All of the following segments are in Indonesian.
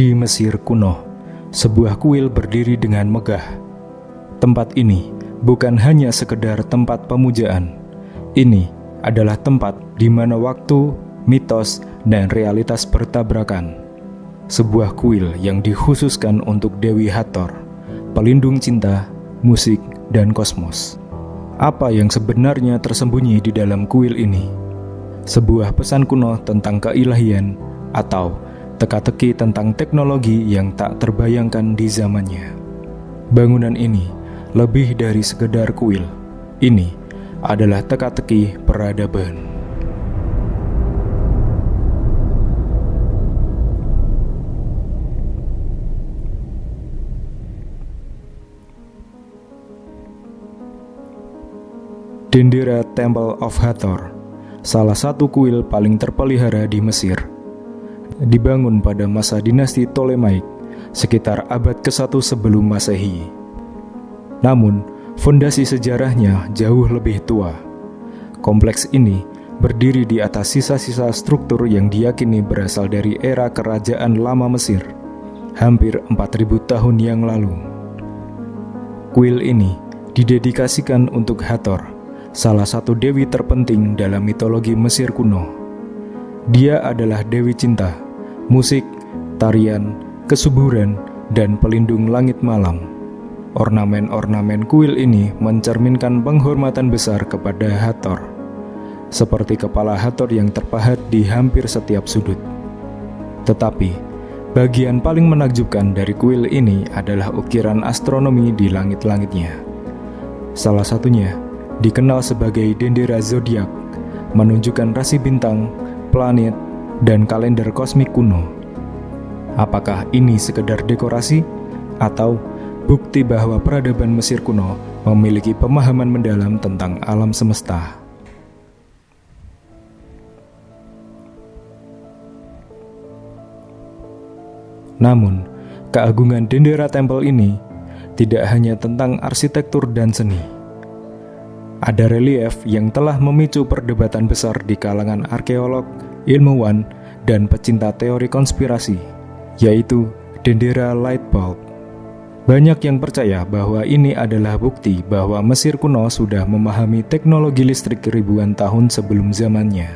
Di Mesir kuno, sebuah kuil berdiri dengan megah. Tempat ini bukan hanya sekedar tempat pemujaan. Ini adalah tempat di mana waktu, mitos, dan realitas bertabrakan. Sebuah kuil yang dikhususkan untuk Dewi Hathor, pelindung cinta, musik, dan kosmos. Apa yang sebenarnya tersembunyi di dalam kuil ini? Sebuah pesan kuno tentang keilahian atau teka-teki tentang teknologi yang tak terbayangkan di zamannya. Bangunan ini lebih dari sekedar kuil. Ini adalah teka-teki peradaban. Dendera Temple of Hathor, salah satu kuil paling terpelihara di Mesir. Dibangun pada masa dinasti Ptolemaic sekitar abad ke-1 sebelum Masehi. Namun, fondasi sejarahnya jauh lebih tua. Kompleks ini berdiri di atas sisa-sisa struktur yang diyakini berasal dari era kerajaan lama Mesir, hampir 4000 tahun yang lalu. Kuil ini didedikasikan untuk Hathor, salah satu dewi terpenting dalam mitologi Mesir kuno. Dia adalah dewi cinta, musik, tarian, kesuburan, dan pelindung langit malam. Ornamen-ornamen kuil ini mencerminkan penghormatan besar kepada Hathor, seperti kepala Hathor yang terpahat di hampir setiap sudut. Tetapi, bagian paling menakjubkan dari kuil ini adalah ukiran astronomi di langit-langitnya. Salah satunya dikenal sebagai dendera zodiak, menunjukkan rasi bintang, planet, dan kalender kosmik kuno. Apakah ini sekedar dekorasi atau bukti bahwa peradaban Mesir kuno memiliki pemahaman mendalam tentang alam semesta? Namun, keagungan dendera tempel ini tidak hanya tentang arsitektur dan seni. Ada relief yang telah memicu perdebatan besar di kalangan arkeolog, ilmuwan, dan pecinta teori konspirasi, yaitu dendera light bulb. Banyak yang percaya bahwa ini adalah bukti bahwa Mesir kuno sudah memahami teknologi listrik ribuan tahun sebelum zamannya.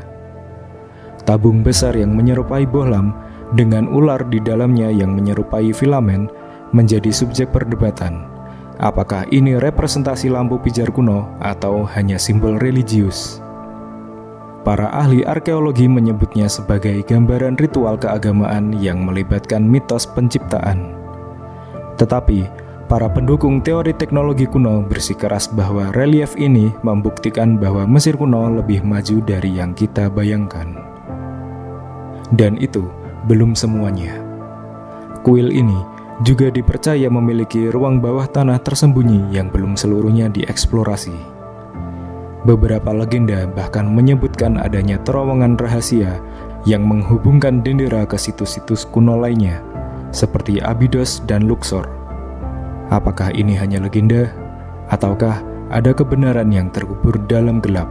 Tabung besar yang menyerupai bohlam dengan ular di dalamnya yang menyerupai filamen menjadi subjek perdebatan. Apakah ini representasi lampu pijar kuno atau hanya simbol religius? Para ahli arkeologi menyebutnya sebagai gambaran ritual keagamaan yang melibatkan mitos penciptaan. Tetapi, para pendukung teori teknologi kuno bersikeras bahwa relief ini membuktikan bahwa Mesir kuno lebih maju dari yang kita bayangkan. Dan itu belum semuanya. Kuil ini juga dipercaya memiliki ruang bawah tanah tersembunyi yang belum seluruhnya dieksplorasi. Beberapa legenda bahkan menyebutkan adanya terowongan rahasia yang menghubungkan dendera ke situs-situs kuno lainnya, seperti Abydos dan Luxor. Apakah ini hanya legenda, ataukah ada kebenaran yang terkubur dalam gelap?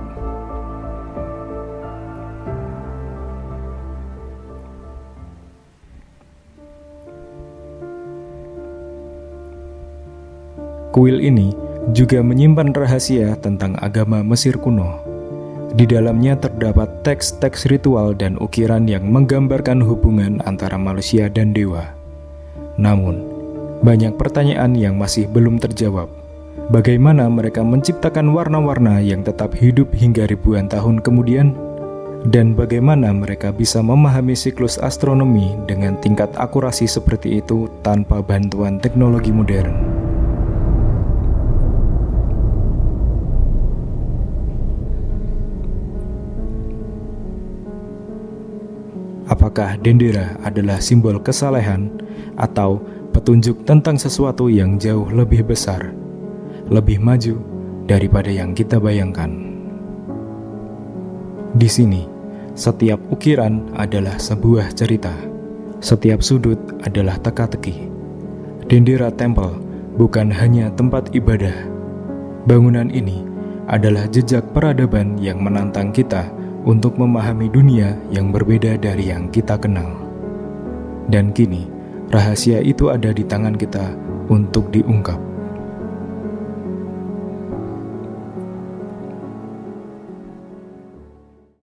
Kuil ini juga menyimpan rahasia tentang agama Mesir kuno. Di dalamnya terdapat teks-teks ritual dan ukiran yang menggambarkan hubungan antara manusia dan dewa. Namun, banyak pertanyaan yang masih belum terjawab. Bagaimana mereka menciptakan warna-warna yang tetap hidup hingga ribuan tahun kemudian? Dan bagaimana mereka bisa memahami siklus astronomi dengan tingkat akurasi seperti itu tanpa bantuan teknologi modern? Apakah dendera adalah simbol kesalehan atau petunjuk tentang sesuatu yang jauh lebih besar, lebih maju daripada yang kita bayangkan? Di sini, setiap ukiran adalah sebuah cerita. Setiap sudut adalah teka-teki. Dendera tempel bukan hanya tempat ibadah. Bangunan ini adalah jejak peradaban yang menantang kita untuk memahami dunia yang berbeda dari yang kita kenal. Dan kini, rahasia itu ada di tangan kita untuk diungkap.